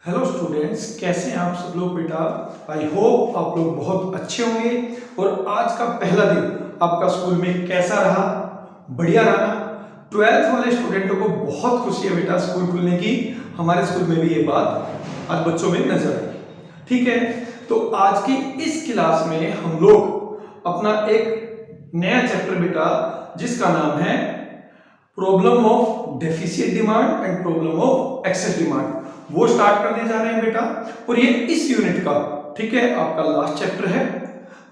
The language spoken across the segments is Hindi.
हेलो स्टूडेंट्स, कैसे हैं आप सब लोग बेटा। आई होप आप लोग बहुत अच्छे होंगे। और आज का पहला दिन आपका स्कूल में कैसा रहा? बढ़िया रहा ना? 12th वाले स्टूडेंटों को बहुत खुशी है बेटा स्कूल खुलने की। हमारे स्कूल में भी ये बात आज बच्चों में नजर आई। ठीक है, तो आज की इस क्लास में हम लोग अपना एक नया चैप्टर बेटा जिसका नाम है problem of deficient demand and problem of excess demand, वो स्टार्ट करने जा रहे हैं बेटा। और ये इस यूनिट का, ठीक है, आपका लास्ट चैप्टर है।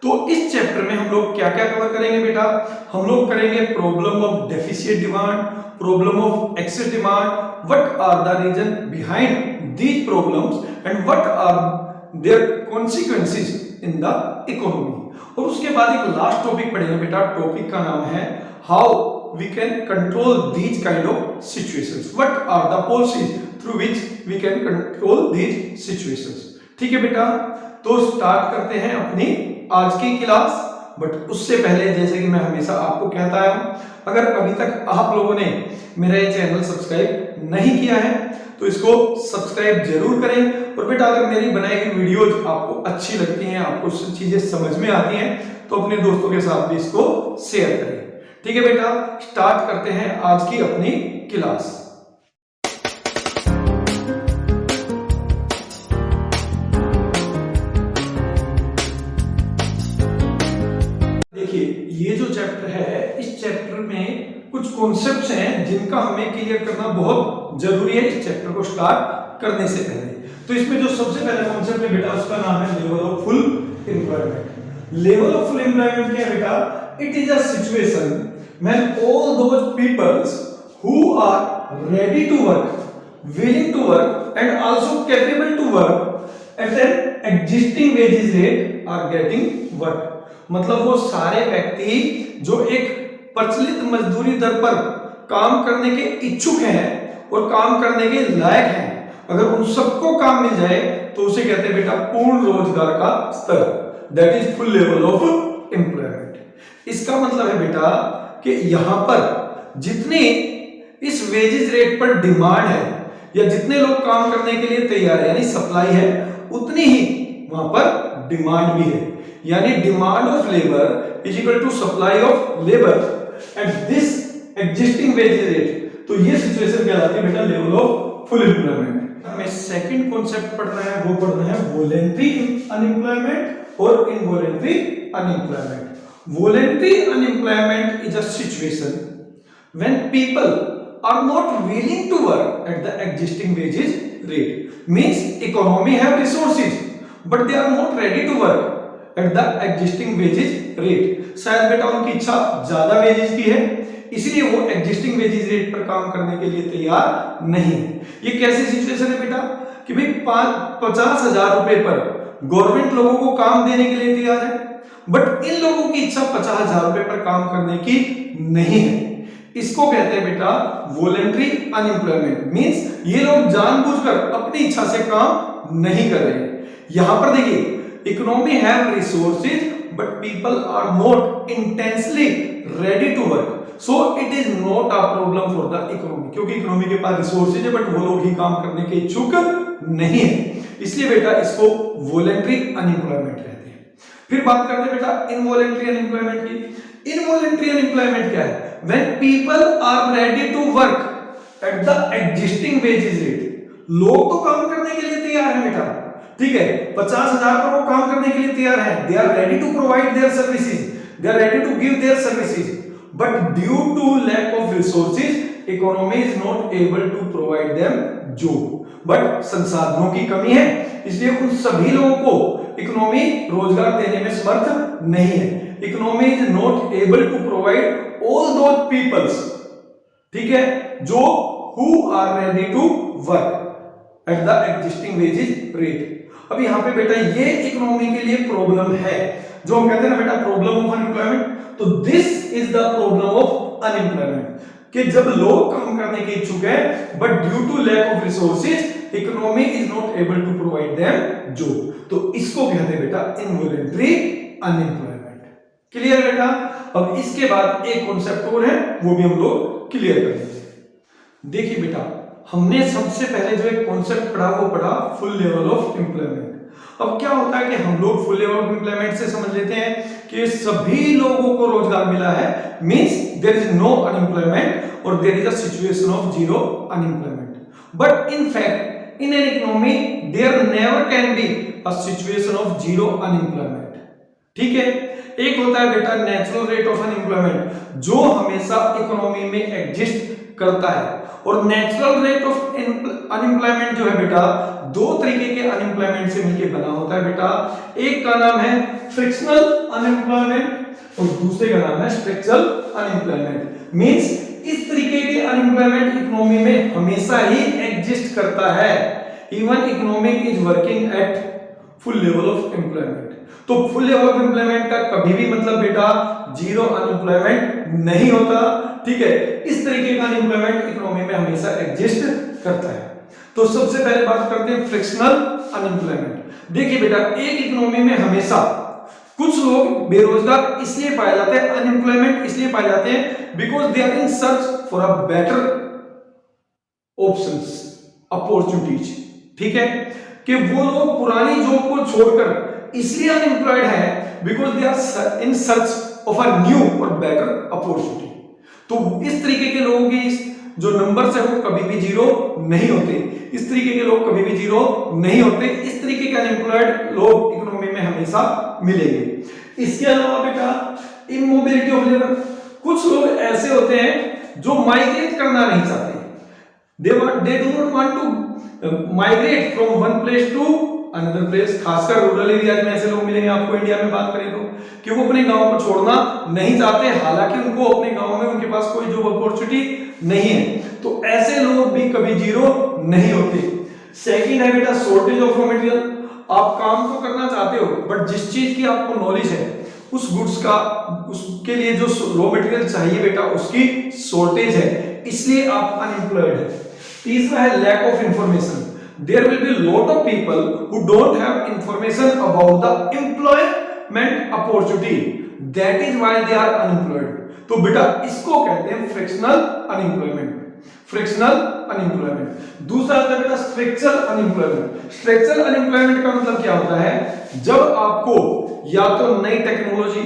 तो इस चैप्टर में हम लोग क्या क्या कवर करेंगे बेटा? हम लोग करेंगे problem of deficient demand, problem of excess demand, what are the reason behind these problems and what are their consequences in the economy. और उसके बाद एक लास्ट टॉपिक पढ़ेंगे बेटा। टॉपिक का नाम है how we can control these kind of situations, what are the policies through which we can control these situations। ठीक है बेटा, तो स्टार्ट करते हैं अपनी आज की क्लास। बट उससे पहले, जैसे कि मैं हमेशा आपको कहता हूं, अगर अभी तक आप लोगों ने मेरा ये चैनल सब्सक्राइब नहीं किया है तो इसको सब्सक्राइब जरूर करें। और बेटा अगर मेरी बनाई हुई वीडियोज आपको अच्छी लगती हैं, आपको चीजें समझ में आती हैं, तो अपने दोस्तों के साथ भी इसको शेयर करें। ठीक है बेटा, स्टार्ट करते हैं आज की अपनी क्लास। देखिए, ये जो चैप्टर है, इस चैप्टर में कुछ कॉन्सेप्ट्स हैं जिनका हमें क्लियर करना बहुत जरूरी है इस चैप्टर को स्टार्ट करने से पहले। तो इसमें जो सबसे पहला कॉन्सेप्ट है बेटा, उसका नाम है level of full employment. Level of full employment क्या है बेटा? It is a situation when all those peoples who are ready to work, willing to work, and also capable to work at an existing wages rate are getting work। मतलब वो सारे व्यक्ति जो एक प्रचलित मजदूरी दर पर काम करने के इच्छुक हैं और काम करने के लायक हैं, अगर उन सबको काम मिल जाए तो उसे कहते हैं बेटा पूर्ण रोजगार का स्तर। That is full level of employment. इसका मतलब है बेटा कि यहां पर जितने इस वेजेस रेट पर डिमांड है या जितने लोग काम करने के लिए तैयार है, यानी सप्लाई है, उतनी ही वहां पर डिमांड भी है। यानी demand of labour is equal to supply of labour at this existing wages rate. तो ये सिचुएशन कहलाती है बेटा लेवल ऑफ फुल एम्प्लॉयमेंट। हमें सेकंड कॉन्सेप्ट पढ़ना है, वो पढ़ना है वॉलंटरी अनएम्प्लॉयमेंट और involuntary unemployment. Voluntary unemployment is a situation when people are not willing to work at the existing wages rate. Means economy have resources but they are not ready to work at the existing wages rate। शायद बेटा उनकी इच्छा ज्यादा वेजेस की है, इसलिए वो एग्जिस्टिंग वेजेस रेट पर काम करने के लिए तैयार नहीं है। ये कैसी सिचुएशन है बेटा कि भाई 50,000 रुपए पर गवर्नमेंट लोगों को काम देने के लिए तैयार है, बट इन लोगों की इच्छा 50,000 रुपए पर काम करने की नहीं है। इसको कहते हैं बेटा वॉलंटरी अनएम्प्लॉयमेंट। मींस ये लोग जानबूझकर अपनी इच्छा से काम नहीं कर रहे। यहां पर देखिए, economy have resources but people are not intensely ready to work, so it is not a problem for the economy. क्योंकि इकोनॉमी के पास रिसोर्सेज है बट वो लोग ही काम करने के इच्छुक नहीं है, इसलिए बेटा इसको वॉलंटरी अनएम्प्लॉयमेंट कहते हैं। फिर बात करते हैं बेटा इनवॉलंटरी अनएम्प्लॉयमेंट की। इनवॉलंटरी अनएम्प्लॉयमेंट क्या है? When people are ready to work at the existing wages rate। लोग तो काम करने के लिए तैयार हैं बेटा, ठीक है, 50,000 पर वो काम करने के लिए तैयार हैं। They are ready to provide their services, they are ready to give their services, but due to lack of resources, economy is not able to provide them job। But संसाधनों की कमी है, इसलिए उन सभी लोगों को इकोनॉमी रोजगार देने में समर्थ नहीं है। Economy is not able to provide all those peoples, ठीक है, जो who are ready to work at the existing wages rate. अब यहां पे बेटा ये इकोनॉमी के लिए प्रॉब्लम है, जो हम कहते हैं ना बेटा प्रॉब्लम ऑफ अनएम्प्लॉयमेंट। तो this is the problem of unemployment कि जब लोग काम करने के इच्छुक है but due to lack of resources economy is not able to provide them job. तो इसको कहते हैं बेटा इनवॉलंटरी अनएम्प्लॉयमेंट। क्लियर बेटा? अब इसके बाद एक कॉन्सेप्ट और है, वो भी हम लोग क्लियर कर लेंगे। देखिए बेटा, हमने सबसे पहले जो एक कॉन्सेप्ट पढ़ा वो पढ़ा फुल लेवल ऑफ एम्प्लॉयमेंट। अब क्या होता है कि हम लोग फुल लेवल ऑफ एम्प्लॉयमेंट से समझ लेते हैं कि सभी लोगों को रोजगार मिला है, means there is no unemployment और there is a situation of zero unemployment. But in fact in an economy there never can be a situation of zero unemployment. ठीक है, एक होता है बेटा नेचुरल रेट ऑफ अनएम्प्लॉयमेंट जो हमेशा इकोनॉमी में एग्जिस्ट करता है, और नेचुरल रेट ऑफ अनएम्प्लॉयमेंट जो है बेटा दो तरीके के अनएम्प्लॉयमेंट से मिलकर बना होता है बेटा। एक का नाम है फ्रिक्शनल अनएम्प्लॉयमेंट और दूसरे का नाम है स्ट्रक्चरल अनएम्प्लॉयमेंट। मींस इस तरीके के अनएम्प्लॉयमेंट इकोनॉमी में हमेशा ही एग्जिस्ट करता है, even economy is working at full level of employment. तो फुल लेवल ऑफ एम्प्लॉयमेंट का कभी भी मतलब बेटा जीरो अनएम्प्लॉयमेंट नहीं होता। ठीक है, इस तरीके का अनएम्प्लॉयमेंट इकोनॉमी में हमेशा एग्जिस्ट करता है। तो सबसे पहले बात करते हैं फ्रिक्शनल अनएम्प्लॉयमेंट। देखिए बेटा एक इकोनॉमी में हमेशा कुछ लोग बेरोजगार इसलिए पाए जाते हैं, अनएम्प्लॉयमेंट इसलिए पाए जाते हैं because they are in search for a better options, opportunities. ठीक है, कि वो लोग पुरानी जॉब को छोड़कर इसलिए अनएम्प्लॉयड है because they are in search of a new और बेटर अपॉर्चुनिटी। तो इस तरीके के लोगों की जो नंबर्स है वो कभी भी जीरो नहीं होते, इस तरीके के लोग कभी भी जीरो नहीं होते, इस तरीके के अनएम्प्लॉयड लोग इकोनॉमी में हमेशा मिलेंगे। इसके अलावा बेटा इमोबिलिटी ऑफ लेबर, कुछ लोग ऐसे होते हैं जो माइग्रेट करना नहीं चाहते, they do not want to migrate from one place to another place। खासकर रूरल एरिया में ऐसे लोग मिलेंगे आपको इंडिया में बात करें तो, कि वो अपने गांव को छोड़ना नहीं चाहते, हालांकि उनको अपने गांव में उनके पास कोई जॉब अपॉर्चुनिटी नहीं है। तो ऐसे लोग भी कभी जीरो नहीं होते। सेकंड है बेटा शॉर्टेज ऑफ रॉ मटेरियल। आप काम तो करना चाहते हो बट जिस चीज की आपको नॉलेज है उस गुड्स का, उसके लिए जो रॉ मटेरियल चाहिए बेटा उसकी शॉर्टेज है, इसलिए आप अनएम्प्लॉयड है। तीसरा है lack of information. There will be lot of people who don't have information about the employment opportunity. That is why they are unemployed. तो बेटा इसको कहते हैं फ्रिक्शनल अनएम्प्लॉयमेंट, फ्रिक्शनल अनएम्प्लॉयमेंट। दूसरा आता है बेटा स्ट्रक्चरल अनएम्प्लॉयमेंट। स्ट्रक्चरल अनएम्प्लॉयमेंट का मतलब क्या होता है, जब आपको या तो नई टेक्नोलॉजी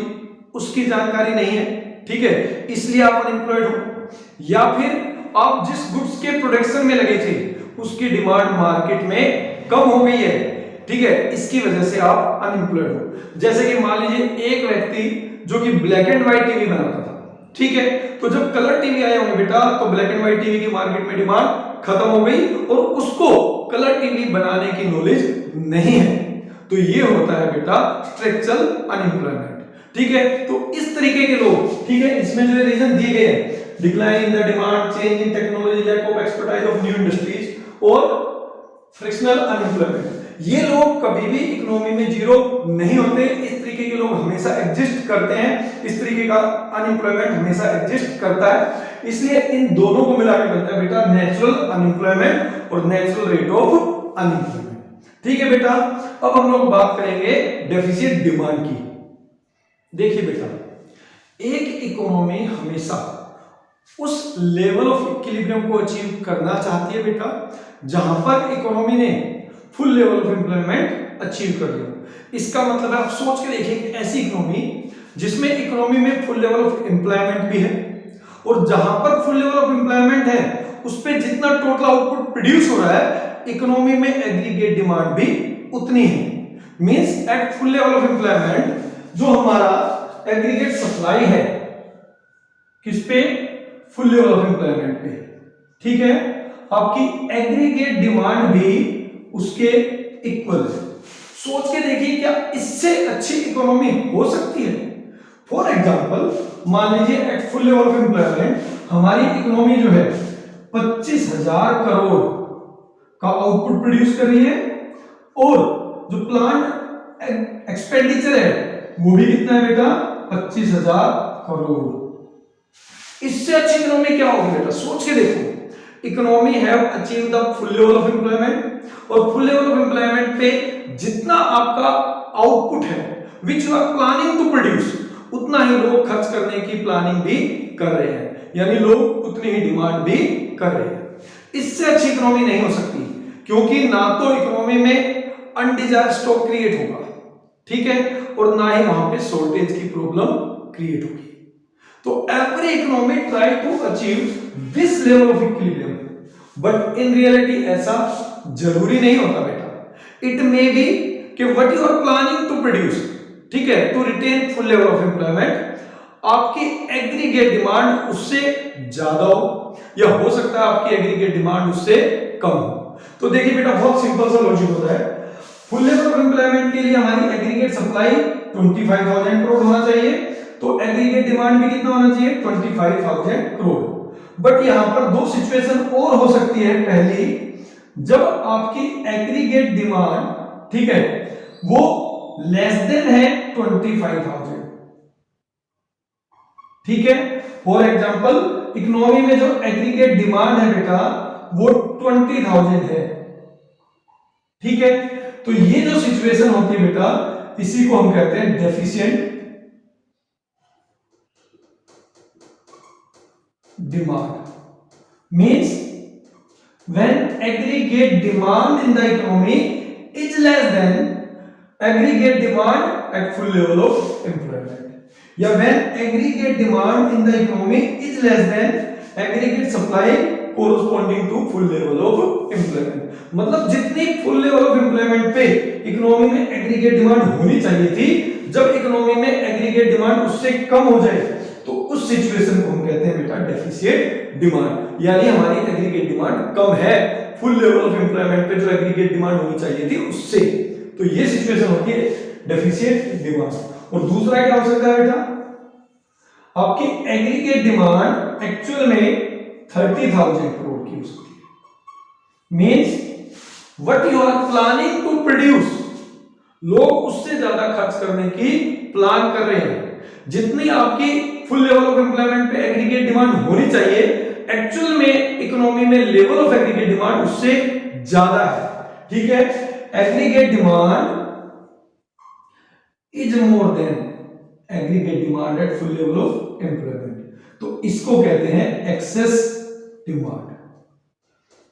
उसकी जानकारी नहीं है, ठीक है, इसलिए आप अनएम्प्लॉयड हो, या फिर आप जिस गुड्स के प्रोडक्शन में लगे थे उसकी डिमांड मार्केट में कम हो गई है, ठीक है, इसकी वजह से आप अनएम्प्लॉयड हो। जैसे कि मान लीजिए एक व्यक्ति जो कि ब्लैक एंड व्हाइट टीवी बनाता था, ठीक है, तो जब कलर टीवी आए होंगे बेटा तो ब्लैक एंड व्हाइट टीवी की मार्केट में डिमांड खत्म हो गई और उसको कलर टीवी बनाने की नॉलेज नहीं है, तो ये होता है बेटा स्ट्रक्चरल अनएम्प्लॉयमेंट। ठीक है, तो इस तरीके के लोग, ठीक है, इसमें जो रीजन दिए गए हैं, decline in the demand, change in technology, lack of expertise of new industries और फ्रिक्शनल अनएम्प्लॉयमेंट, ये लोग कभी भी इकोनॉमी में जीरो नहीं होते। इस तरीके के लोग हमेशा एग्जिस्ट करते हैं, इस तरीके का अनएम्प्लॉयमेंट हमेशा एग्जिस्ट करता है, इसलिए इन दोनों को मिला के बनता है बेटा नेचुरल अनएम्प्लॉयमेंट और नेचुरल रेट ऑफ अनएम्प्लॉयमेंट। ठीक है बेटा, अब हम लोग बात करेंगे डेफिसिट डिमांड की। देखिए बेटा एक इकोनॉमी हमेशा उस लेवल ऑफ इक्विलिब्रियम को अचीव करना चाहती है बेटा जहां पर इकोनॉमी ने full level of employment achieve कर लिया। इसका मतलब है आप सोच के देखिए ऐसी इकोनॉमी जिसमें इकोनॉमी में फुल लेवल ऑफ एम्प्लॉयमेंट भी है और जहां पर फुल लेवल ऑफ एम्प्लॉयमेंट है उस पे जितना टोटल आउटपुट प्रोड्यूस हो रहा है इकोनॉमी में एग्रीगेट डिमांड भी उतनी है। Means eight full level of employment जो हमारा एग्रीगेट सप्लाई है किस पे, फुल लेवल ऑफ एम्प्लॉयमेंट पे, ठीक है, आपकी एग्रीगेट डिमांड भी उसके इक्वल है। सोच के देखिए क्या इससे अच्छी इकोनॉमी हो सकती है। फॉर एग्जांपल मान लीजिए eight full level of employment हमारी इकोनॉमी जो है 25,000 करोड़ का आउटपुट प्रोड्यूस कर रही है और जो प्लांट एक्सपेंडिचर है वो भी कितना है बेटा 25,000 करोड़। इससे अच्छी इकोनॉमी क्या होगी बेटा, सोच के देखो। Economy have achieve the full level of employment और फुल लेवल ऑफ एम्प्लॉयमेंट पे जितना आपका आउटपुट है which you are planning to produce उतना ही लोग खर्च करने की प्लानिंग भी कर रहे हैं, यानी लोग उतनी ही डिमांड भी कर रहे हैं। इससे अच्छी इकोनॉमी नहीं हो सकती, क्योंकि ना तो इकोनॉमी में अनडिजायर्ड स्टॉक क्रिएट होगा, ठीक है, और ना ही वहां पे शॉर्टेज की प्रॉब्लम क्रिएट होगी। तो every economy try to achieve this level of equilibrium, but in reality ऐसा जरूरी नहीं होता बेटा। इट मे बी कि what you are planning to produce, ठीक है, to retain full level of employment, आपकी एग्रीगेट डिमांड उससे ज्यादा हो, या हो सकता है आपकी एग्रीगेट डिमांड उससे कम हो। तो देखिए बेटा, बहुत सिंपल सा लॉजिक होता है। फुल लेवल ऑफ एम्प्लॉयमेंट के लिए हमारी एग्रीगेट सप्लाई 25,000 करोड़ होना चाहिए, तो एग्रीगेट डिमांड भी कितना होना चाहिए, 25,000 करोड़। बट यहां पर दो सिचुएशन और हो सकती है। पहली, जब आपकी एग्रीगेट डिमांड, ठीक है, वो लेस देन है 25,000, ठीक है। फॉर एग्जांपल, इकोनॉमी में जो एग्रीगेट डिमांड है बेटा वो 20,000 है, ठीक है। तो ये जो सिचुएशन होती है बेटा, इसी को हम कहते हैं deficient demand. Means when aggregate demand in the economy is less than aggregate demand at full level of employment, या when aggregate demand in the economy is less than aggregate supply corresponding to full level of employment. मतलब जितनी फुल लेवल ऑफ एम्प्लॉयमेंट पे इकोनॉमी में एग्रीगेट डिमांड होनी चाहिए थी, जब इकोनॉमी में एग्रीगेट डिमांड उससे कम हो जाए तो उस सिचुएशन को हम कहते हैं बेटा डेफिशिएंट डिमांड, यानी हमारी एग्रीगेट डिमांड कम है फुल लेवल ऑफ एम्प्लॉयमेंट पे जो एग्रीगेट डिमांड होनी चाहिए थी उससे। तो ये सिचुएशन होती है डेफिशिएंट डिमांड। और दूसरा क्या हो सकता है बेटा, आपकी एग्रीगेट डिमांड एक्चुअल में 30,000 करोड़ की हो सकती है। Means what you are planning to produce, लोग उससे ज्यादा खर्च करने की प्लान कर रहे हैं। जितनी आपकी फुल लेवल ऑफ एम्प्लॉयमेंट पे एग्रीगेट डिमांड होनी चाहिए, एक्चुअल में इकोनॉमी में लेवल ऑफ एग्रीगेट डिमांड उससे ज्यादा है, ठीक है। Aggregate demand is more than aggregate demand at full level of employment, तो इसको कहते हैं एक्सेस डिमांड,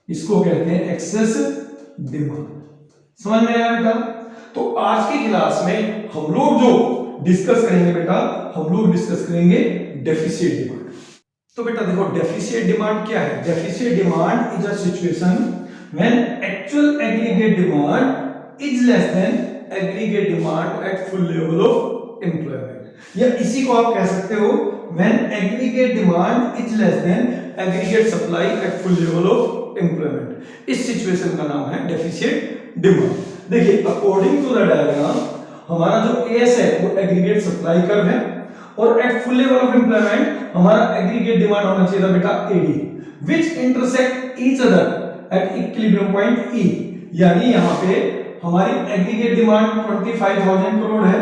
इसको कहते हैं एक्सेस डिमांड। समझ में आया बेटा? तो आज की क्लास में हम लोग जो डिस्कस करेंगे बेटा, हम लोग डिस्कस करेंगे डेफिशिएंट डिमांड। तो बेटा देखो, डेफिशिएंट डिमांड क्या है? Deficient demand is a situation when actual aggregate demand is less than aggregate demand at full level of employment, या इसी को आप कह सकते हो when aggregate demand is less than aggregate supply eight full level of employment. इस सिचुएशन का नाम है डेफिशिएंट डिमांड। देखिए, अकॉर्डिंग टू द डायग्राम, हमारा जो एस है वो एग्रीगेट सप्लाई कर्व है, और at full level of employment हमारा एग्रीगेट डिमांड होना चाहिए था बेटा A D, which intersect each other at equilibrium point E. यानी यहां पे हमारी एग्रीगेट डिमांड 25,000 करोड़ है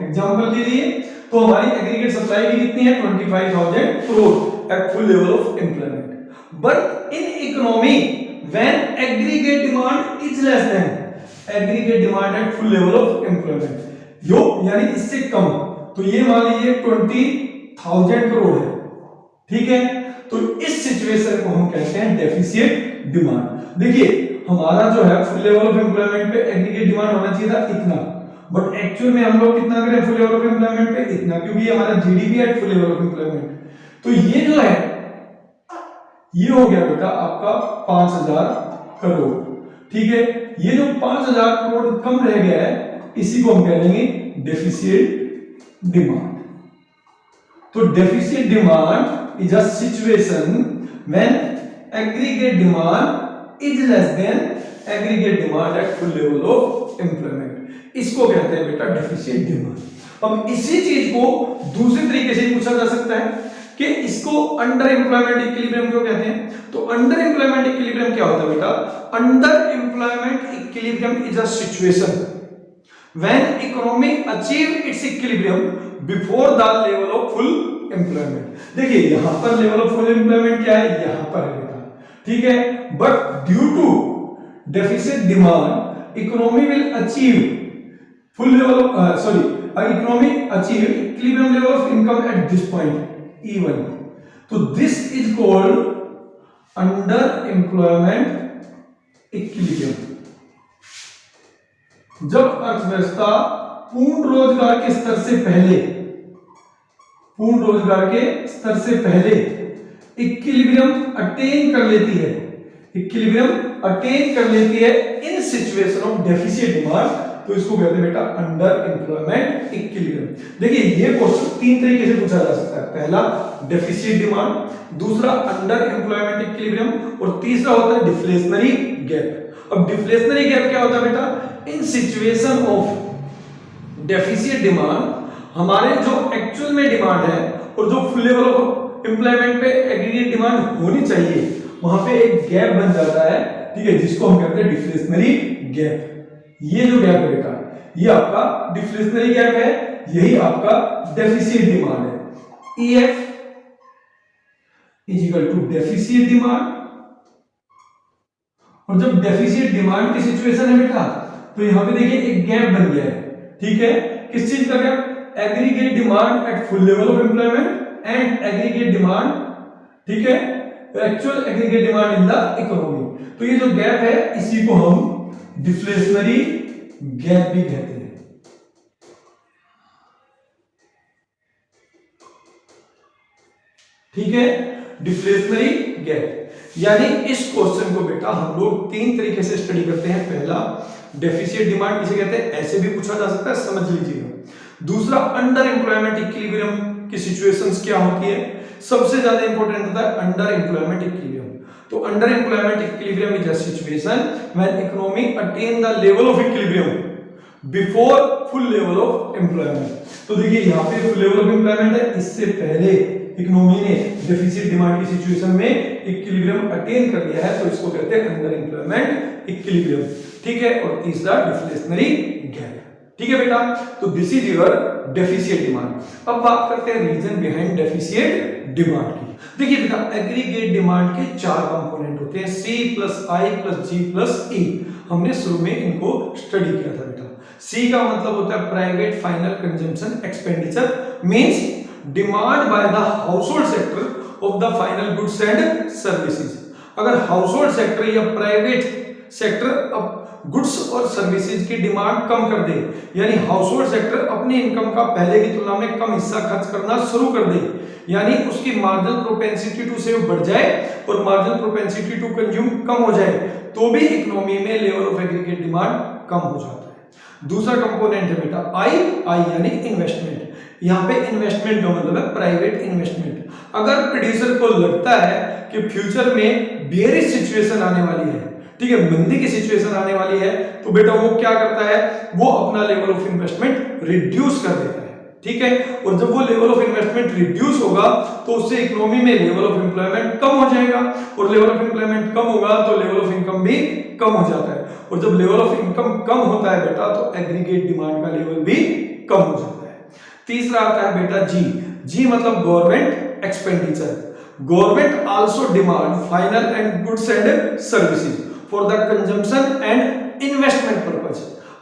एग्जांपल के लिए, तो हमारी एग्रीगेट सप्लाई भी कितनी है 25,000 crore at full level of employment. But in economy when aggregate demand is less than aggregate demand at full level of employment, यो यानी इससे कम, तो ये मान लीजिए 20,000 करोड़ है, ठीक है। तो इस सिचुएशन को हम कहते हैं डेफिशिएंट डिमांड। देखिए, हमारा जो है फुल लेवल ऑफ एम्प्लॉयमेंट पे एग्रीगेट डिमांड होना चाहिए था इतना, बट एक्चुअल में हम लोग कितना करें फुल लेवल ऑफ एम्प्लॉयमेंट पे इतना, क्योंकि हमारा GDP at full level of employment. तो ये जो है ये हो गया बेटा आपका 5,000 करोड़, ठीक है। ये जो 5,000 करोड़ कम रह गया है, इसी को हम कह लेंगे डेफिशिएंट डिमांड। तो deficient demand is a situation when aggregate demand is less than aggregate demand at full level of employment, इसको कहते हैं बेटा डेफिशिएंट डिमांड। अब इसी चीज को दूसरे तरीके से पूछा जा सकता है कि इसको अंडर एम्प्लॉयमेंट इक्विलिब्रियम क्यों कहते हैं। तो अंडर एम्प्लॉयमेंट इक्विलिब्रियम क्या होता है बेटा? Under employment equilibrium is a situation when economy achieve it's equilibrium before the level of full employment. देखिए, यहां पर लेवल ऑफ फुल एम्प्लॉयमेंट क्या है, यहां पर है बेटा, ठीक है। But due to deficient demand economy will achieve full level of economy achieve equilibrium level of income at this point E1. तो this is called under employment equilibrium, जब अर्थव्यवस्था पूर्ण रोजगार के स्तर से पहले इक्विलिब्रियम अटेन कर लेती है, इन सिचुएशन ऑफ डेफिसिट डिमांड, तो इसको कहते हैं बेटा अंडर एम्प्लॉयमेंट इक्विलिब्रियम। देखिए ये क्वेश्चन तीन तरीके से पूछा जा सकता है, पहला डेफिसिट डिमांड, दूसरा अंडर एम्प्लॉयमेंट इक्विलिब्रियम, और तीसरा होता है डिफ्लेशनरी गैप। अब डिफ्लेशनरी गैप क्या होता है बेटा? इन सिचुएशन ऑफ डेफिसिट डिमांड हमारे जो एक्चुअल में डिमांड है और जो फुल लेवल ऑफ एम्प्लॉयमेंट पे एग्रीगेट डिमांड होनी चाहिए, वहां पे एक गैप बन जाता है, ठीक है, जिसको हम कहते हैं डिफ्लेशनरी गैप। ये जो गैप है बेटा, ये आपका डिफ्लेशनरी गैप है, यही आपका डेफिसिट डिमांड है। EF is equal to deficit demand, और जब डेफिसिट डिमांड की सिचुएशन है बेटा, तो यहां पे देखिए एक गैप बन गया है, ठीक है, किस चीज का gap? Aggregate demand at full level of employment and aggregate demand, ठीक है, actual aggregate demand in the economy. तो ये जो गैप है इसी को हम डिफ्लेशनरी गैप भी कहते हैं। ठीक है, डिफ्लेशनरी गैप। यानी इस क्वेश्चन को बेटा हम लोग तीन तरीके से स्टडी करते हैं। पहला डेफिसिट डिमांड किसे कहते हैं, ऐसे भी पूछा जा सकता है, समझ लीजिएगा। दूसरा अंडर एम्प्लॉयमेंट इक्विलिब्रियम की सिचुएशंस क्या होती है, सबसे ज्यादा इंपॉर्टेंट होता है अंडर एम्प्लॉयमेंट इक्विलिब्रियम। तो under employment equilibrium is a situation when economy attain the level of equilibrium before full level of employment. तो देखिए यहाँ पे फुल लेवल ऑफ एम्प्लॉयमेंट है, इससे पहले इकोनॉमी ने डेफिसिट डिमांड की सिचुएशन में इक्विलिब्रियम अटेन कर लिया है, तो इसको कहते हैं अंडर एम्प्लॉयमेंट इक्विलिब्रियम। ठीक है, और तीसरा डिफ्लेशनरी गैप। ठीक है बेटा, तो this is your deficit demand. अब बात करते हैं रीजन बिहाइंड डेफिसिट डिमांड की। देखिए बेटा, एग्रीगेट डिमांड के चार कंपोनेंट होते हैं, C + I + G + E। हमने शुरू में इनको स्टडी किया था बेटा। C का मतलब होता है private final consumption expenditure, means demand by the household sector of the final goods and services. अगर हाउसहोल्ड सेक्टर या प्राइवेट सेक्टर अब गुड्स और सर्विसेज की डिमांड कम कर दे, यानी हाउसहोल्ड सेक्टर अपनी इनकम का पहले की तुलना में कम हिस्सा खर्च करना शुरू कर दे, यानी उसकी मार्जिनल प्रोपेंसिटी टू सेव बढ़ जाए और मार्जिनल प्रोपेंसिटी टू कंज्यूम कम हो जाए, तो भी इकोनॉमी में लेवल ऑफ एग्रीगेट डिमांड कम हो जाता है। दूसरा कंपोनेंट है बेटा I यानी इन्वेस्टमेंट। यहाँ पे इन्वेस्टमेंट का मतलब है प्राइवेट इन्वेस्टमेंट। अगर प्रोड्यूसर को लगता है कि फ्यूचर में बेयरिश सिचुएशन आने वाली है, ठीक है, मंदी की सिचुएशन आने वाली है, तो बेटा वो क्या करता है, वो अपना लेवल ऑफ इन्वेस्टमेंट रिड्यूस कर देता है। ठीक है, और जब वो लेवल ऑफ इन्वेस्टमेंट रिड्यूस होगा तो उससे इकोनॉमी में लेवल ऑफ एम्प्लॉयमेंट कम हो जाएगा, और लेवल ऑफ एम्प्लॉयमेंट कम होगा तो लेवल ऑफ इनकम भी कम हो जाता है, और जब लेवल ऑफ इनकम कम होता है बेटा तो एग्रीगेट डिमांड का लेवल भी कम हो जाता है। तीसरा आता है बेटा G मतलब government expenditure. Government also demand final and goods and services for the consumption and investment purpose.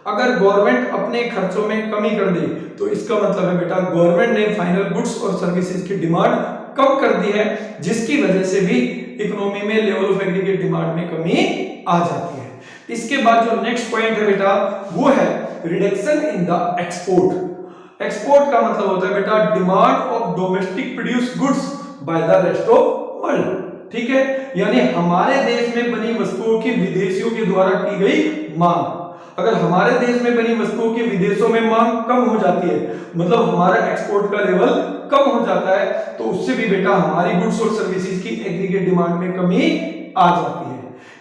अगर गवर्नमेंट अपने खर्चों में कमी कर दे तो इसका मतलब है बेटा गवर्नमेंट ने फाइनल गुड्स और सर्विसेज की डिमांड कम कर दी है, जिसकी वजह से भी इकोनॉमी में लेवल ऑफ एग्रीगेट डिमांड में कमी आ जाती है। इसके बाद जो नेक्स्ट पॉइंट है बेटा वो है reduction in the export. Export का मतलब होता है बेटा demand of domestic produce goods by the rest of world. ठीक है, यानी हमारे देश में बनी वस्तुओं की विदेशियों के द्वारा की गई मांग। अगर हमारे देश में बनी वस्तुओं की विदेशों में मांग कम हो जाती है, मतलब हमारा एक्सपोर्ट का लेवल कम हो जाता है, तो उससे भी बेटा हमारी गुड्स और सर्विसेज की एग्रीगेट डिमांड में कमी आ जाती है।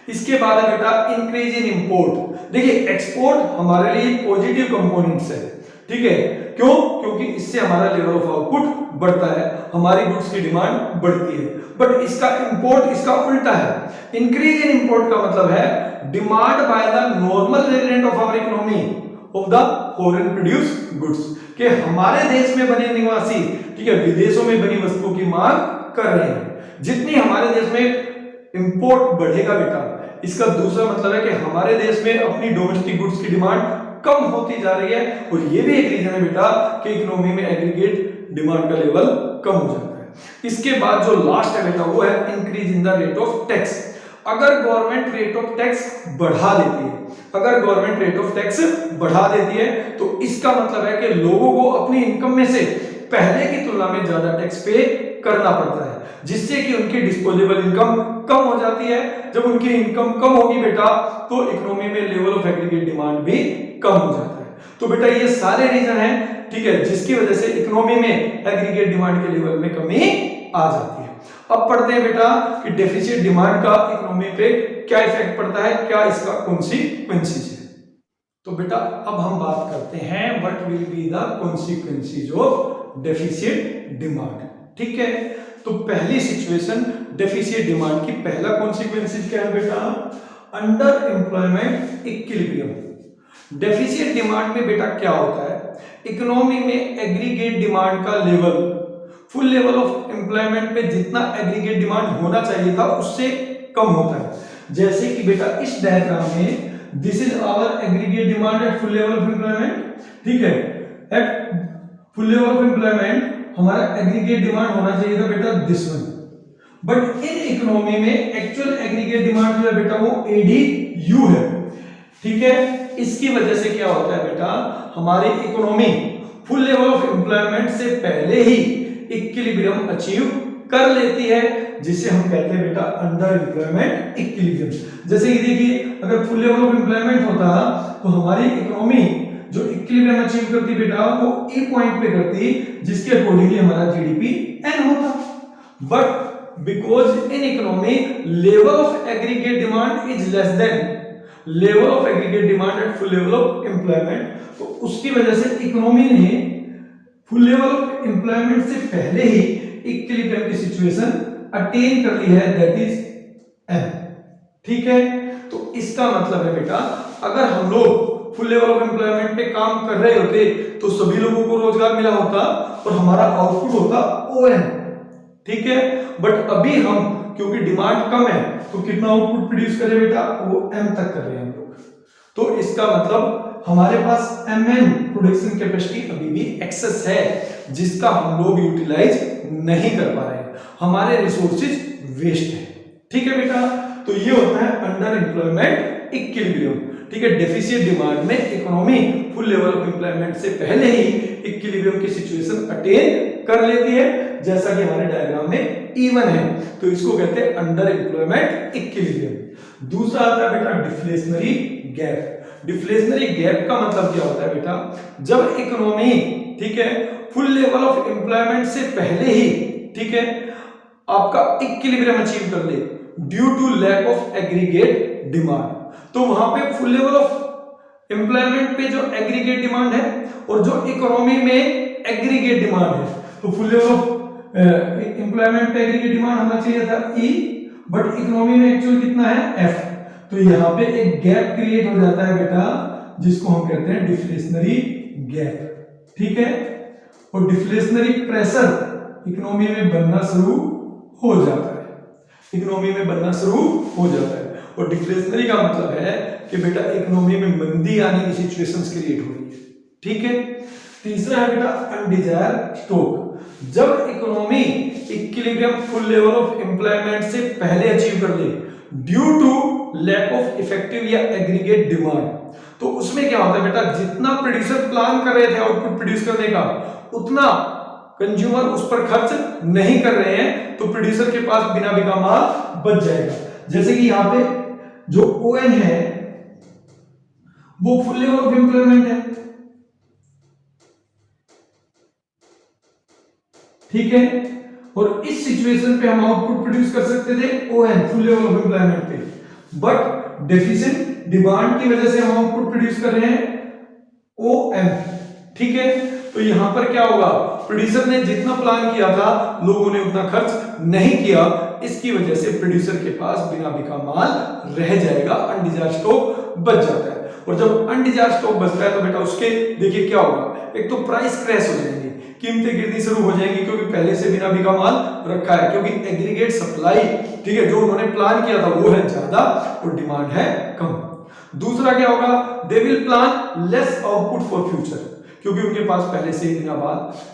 इसके बाद है बेटा इंक्रीज इन इंपोर्ट। देखिए एक्सपोर्ट हमारे लिए पॉजिटिव कंपोनेंट्स है, ठीक है, क्यों? क्योंकि इससे हमारा लेवल ऑफ आउटपुट बढ़ता है, हमारी गुड्स की डिमांड बढ़ती है। बट इसका इंपोर्ट इसका उल्टा है। इंक्रीज इन इंपोर्ट का मतलब है demand by the normal resident of our economy of the foreign produce goods, कि हमारे देश में बने निवासी, ठीक है, विदेशों में बनी वस्तुओं की मांग कर रहे हैं। जितनी हमारे देश में इंपोर्ट बढ़ेगा बेटा, इसका दूसरा मतलब है कि हमारे देश में अपनी डोमेस्टिक गुड्स की डिमांड कम होती जा रही है, और ये भी एक रीजन है बेटा कि इकोनॉमी में एग्रीगेट डिमांड का लेवल कम हो जाता है। इसके बाद जो लास्ट है बेटा वो है increase in the rate of tax. अगर गवर्नमेंट रेट ऑफ टैक्स बढ़ा देती है, अगर गवर्नमेंट रेट ऑफ टैक्स बढ़ा देती है तो इसका मतलब है कि लोगों को अपनी इनकम में से पहले की तुलना में ज्यादा टैक्स पे करना पड़ता है, जिससे कि उनकी डिस्पोजेबल इनकम कम हो जाती है। जब उनकी इनकम कम होगी बेटा तो इकोनॉमी में लेवल ऑफ एग्रीगेट डिमांड भी कम हो जाता है। तो बेटा ये सारे रीजन हैं, ठीक है, जिसकी वजह से इकोनॉमी में एग्रीगेट डिमांड के लेवल में कमी आ जाती है। अब पढ़ते हैं बेटा कि डेफिसिट डिमांड का इकोनॉमी पे क्या इफेक्ट पड़ता है, क्या इसका कॉन्सिक्वेंसेस है। तो बेटा अब हम बात करते हैं what will be the consequences of deficit demand. ठीक है, तो पहली सिचुएशन डेफिसिट डिमांड की पहला कॉन्सिक्वेंसेस क्या है बेटा, under employment equilibrium. Deficit demand में बेटा क्या होता है, इकोनॉमी में एग्रीगेट डिमांड का level, full level of employment पे जितना एग्रीगेट डिमांड होना चाहिए था उससे कम होता है। जैसे कि बेटा इस डायग्राम में this is our aggregate demand at full level of employment, ठीक है, at full level of employment हमारा एग्रीगेट डिमांड होना चाहिए था बेटा this one, but in economy में एक्चुअल एग्रीगेट डिमांड जो है बेटा वो एडीयू है। ठीक है, इसकी वजह से क्या होता है बेटा, हमारी economy full level of employment से पहले ही इक्विलिब्रियम अचीव कर लेती है, जिसे हम कहते हैं बेटा अंडर एम्प्लॉयमेंट इक्विलिब्रियम। जैसे कि देखिए अगर फुल लेवल ऑफ एम्प्लॉयमेंट होता तो हमारी इकोनॉमी जो इक्विलिब्रियम अचीव करती बेटा वो ई पॉइंट पे करती, जिसके अकॉर्डिंगली हमारा जीडीपी एन होता। But because in economy level of aggregate demand is less then level of aggregate demand at full level of employment, तो उसकी वजह से इकोनॉमी ने फुल लेवल ऑफ एम्प्लॉयमेंट से पहले ही इक्विलिब्रियम की सिचुएशन अटेन कर ली है, दैट इज एम। ठीक है, तो इसका मतलब है बेटा अगर हम लोग फुल लेवल ऑफ एम्प्लॉयमेंट पे काम कर रहे होते तो सभी लोगों को रोजगार मिला होता और हमारा आउटपुट होता ओएन। ठीक है, बट अभी हम क्योंकि डिमांड कम है तो कितना आउटपुट प्रोड्यूस करें बेटा, वो एम तक कर रहे हैं हम लोग। तो इसका मतलब हमारे पास एमएन प्रोडक्शन कैपेसिटी अभी भी एक्सेस है, जिसका हम लोग यूटिलाइज नहीं कर पा रहे हैं, हमारे रिसोर्सेज वेस्ट है। ठीक है बेटा, तो ये होता है अंडर एम्प्लॉयमेंट इक्विलिब्रियम। ठीक है, डेफिसिट डिमांड में economy full level of employment से पहले ही इक्विलिब्रियम की सिचुएशन अटेन कर लेती है, जैसा कि हमारे डायग्राम में इवन है, तो इसको कहते हैं अंडर एम्प्लॉयमेंट इक्विलिब्रियम। दूसरा आता है बेटा डिफ्लेशनरी गैप। डिफ्लेशनरी गैप का मतलब क्या होता है बेटा, जब इकोनॉमी, ठीक है, फुल लेवल ऑफ एम्प्लॉयमेंट से पहले ही, ठीक है, आपका इक्विलिब्रियम अचीव कर ले due to lack of aggregate demand, तो वहां पे फुल लेवल ऑफ एम्प्लॉयमेंट पे जो एग्रीगेट डिमांड है और जो इकोनॉमी में एग्रीगेट डिमांड है, तो फुल लेवल ऑफ एम्प्लॉयमेंट पे एग्रीगेट डिमांड होना चाहिए था ई, बट इकोनॉमी में एक्चुअल कितना है एफ, तो यहाँ पे एक गैप क्रिएट हो जाता है बेटा, जिसको हम कहते हैं डिफ्लेशनरी गैप। ठीक है, और डिफ्लेशनरी प्रेशर इकोनॉमी में बनना शुरू हो जाता है, इकोनॉमी में बनना शुरू हो जाता है। और डिफ्लेशनरी का मतलब है कि बेटा इकोनॉमी में मंदी आने की सिचुएशंस क्रिएट हो रही है। ठीक है, तीसरा है बेटा अनडिजायर्ड स्टॉक। जब economy equilibrium full level of employment से पहले अचीव कर ले due to lack of effective या एग्रीगेट डिमांड, तो उसमें क्या होता है बेटा, जितना प्रोड्यूसर प्लान कर रहे थे आउटपुट प्रोड्यूस करने का, उतना कंज्यूमर उस पर खर्च नहीं कर रहे हैं, तो प्रोड्यूसर के पास बिना बिका माल बच जाएगा। जैसे कि यहां पे जो ओएन है वो फुल लेवल ऑफ एम्प्लॉयमेंट है, ठीक है, और इस सिचुएशन पे हम आउटपुट प्रोड्यूस कर सकते थे on full level of employment पे, बट डेफिसिट डिमांड की वजह से हम आउटपुट प्रोड्यूस कर रहे हैं ओएम। ठीक है, तो यहां पर क्या होगा, प्रोड्यूसर ने जितना प्लान किया था लोगों ने उतना खर्च नहीं किया, इसकी वजह से प्रोड्यूसर के पास बिना बिका माल रह जाएगा, अनडिजायर्ड स्टॉक बच जाता है। और जब अनडिजायर्ड स्टॉक बचता है तो बेटा उसके देखिए क्या होगा, एक तो प्राइस क्रैश हो जाएंगे, कीमतें गिरनी शुरू हो जाएंगी, क्योंकि पहले से बिना बिका माल रखा है, क्योंकि एग्रीगेट सप्लाई, ठीक है, जो उन्होंने प्लान किया था वो है ज्यादा और डिमांड है कम। दूसरा क्या होगा, they will plan less output for future, क्योंकि उनके पास पहले से ही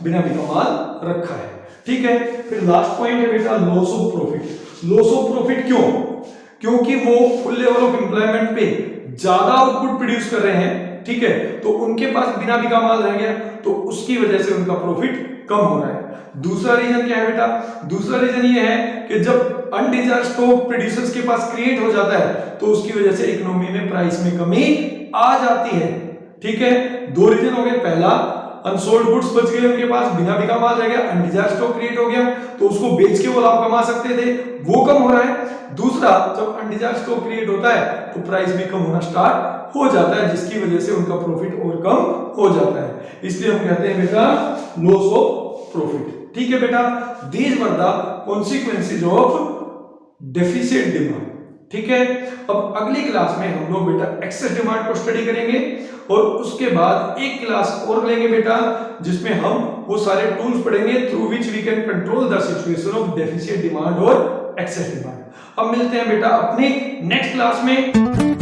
बिना बिका माल रखा है। ठीक है। फिर लास्ट पॉइंट है बेटा loss of profit. Loss of profit क्यों? क्योंकि वो फुल लेवल ऑफ एम्प्लॉयमेंट पे ज्यादा आउटपुट प्रोड्यूस कर रहे हैं, ठीक है, तो उनके पास बिना बिका माल रह गया, तो उसकी वजह से उनका प्रॉफिट कम हो रहा है। दूसरा रीजन क्या है बेटा? दूसरा रीजन ये है कि जब अनडिजायर्ड स्टॉक प्रोड्यूसर्स के पास क्रिएट हो जाता है तो उसकी वजह से इकोनॉमी में प्राइस में कमी आ जाती है, ठीक है। दो रीजन हो गए, पहला अनसोल्ड गुड्स बच गए उनके पास, बिना बिका माल रह गया, अनडिजायर्ड स्टॉक क्रिएट हो गया तो उसको बेच के वो लाभ कमा सकते थे, वो कम हो रहा है। दूसरा, जब अनडिजायर्ड स्टॉक क्रिएट होता है तो प्राइस भी कम होना स्टार्ट हो जाता है, जिसकी वजह से उनका प्रॉफिट और कम हो जाता है। इसलिए हम कहते हैं बेटा लॉस ऑफ प्रॉफिट, ठीक है बेटा। These were the consequences of deficit demand, ठीक है। अब अगली क्लास में हम लोग बेटा एक्सेस डिमांड को स्टडी करेंगे और उसके बाद एक क्लास और लेंगे बेटा जिसमें हम वो सारे टूल्स पढ़ेंगे through which we can control the situation of deficit demand और एक्सेस डिमांड। अब मिलते हैं बेटा अपने नेक्स्ट क्लास में।